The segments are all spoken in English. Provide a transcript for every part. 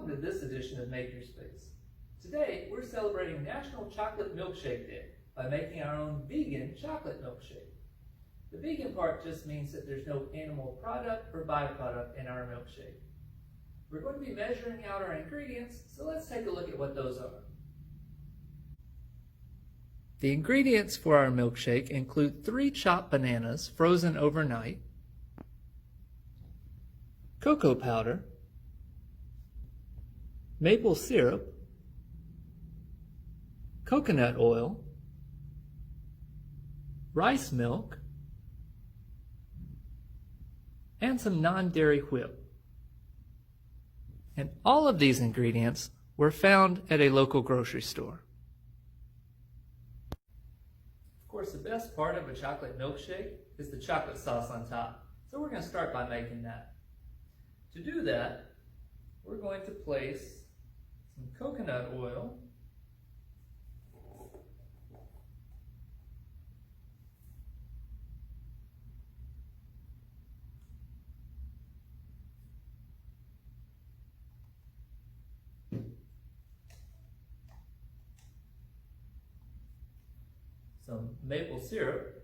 welcome to this edition of Makerspace. Today, we're celebrating National Chocolate Milkshake Day by making our own vegan chocolate milkshake. The vegan part just means that there's no animal product or byproduct in our milkshake. We're going to be measuring out our ingredients, so let's take a look at what those are. The ingredients for our milkshake include 3 chopped bananas frozen overnight, cocoa powder, maple syrup, coconut oil, rice milk, and some non-dairy whip. And all of these ingredients were found at a local grocery store. Of course, the best part of a chocolate milkshake is the chocolate sauce on top. So we're going to start by making that. To do that, we're going to place some coconut oil, some maple syrup,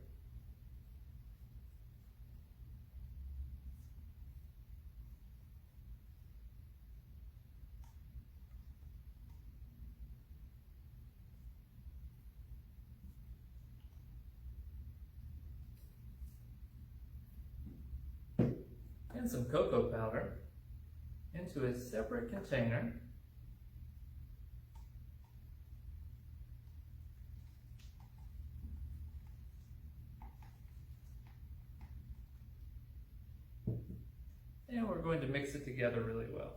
and some cocoa powder into a separate container. And we're going to mix it together really well.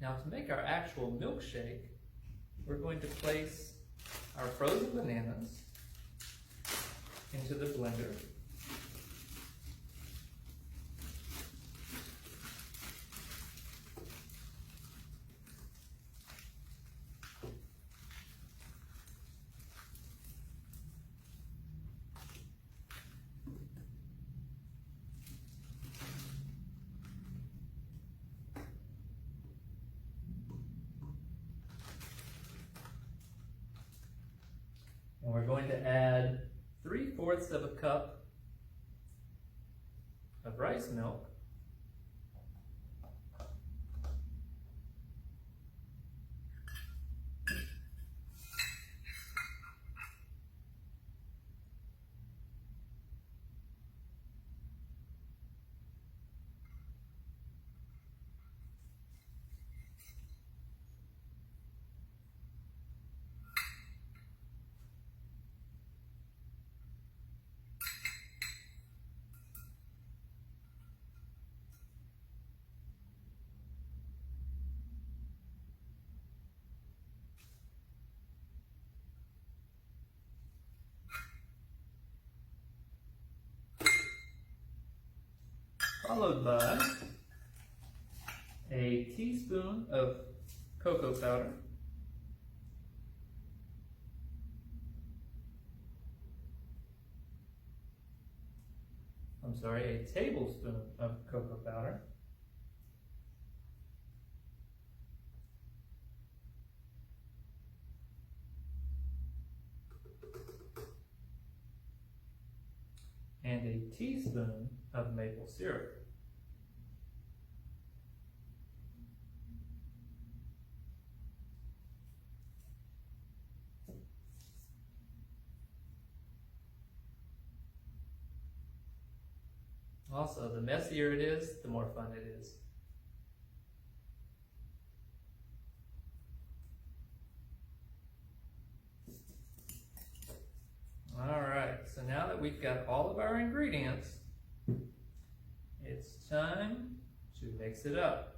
Now to make our actual milkshake, we're going to place our frozen bananas into the blender. And we're going to add 3/4 of a cup of rice milk, followed by a teaspoon of cocoa powder, a tablespoon of cocoa powder, and a teaspoon of maple syrup. Also, the messier it is, the more fun it is. Alright, so now that we've got all of our ingredients, it's time to mix it up.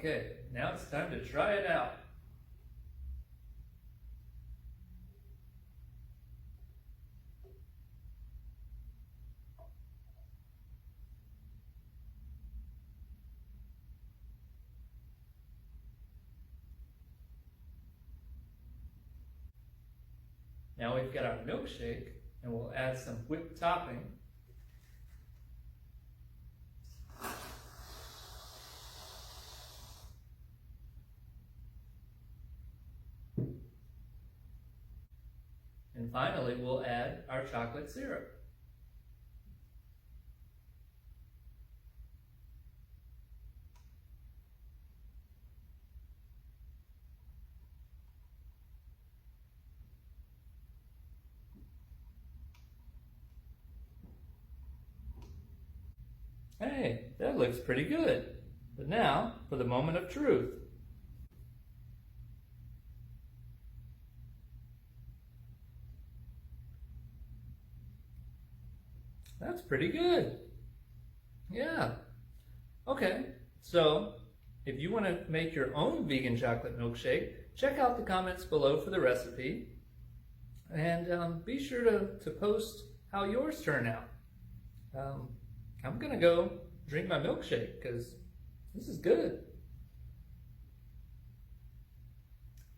Okay, now it's time to try it out. Now we've got our milkshake, and we'll add some whipped topping. And finally, we'll add our chocolate syrup. Hey, that looks pretty good. But now, for the moment of truth. That's pretty good. Yeah. Okay, so if you want to make your own vegan chocolate milkshake, check out the comments below for the recipe. And be sure to post how yours turn out. I'm going to go drink my milkshake because this is good.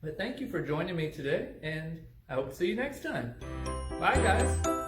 But thank you for joining me today, and I hope to see you next time. Bye, guys.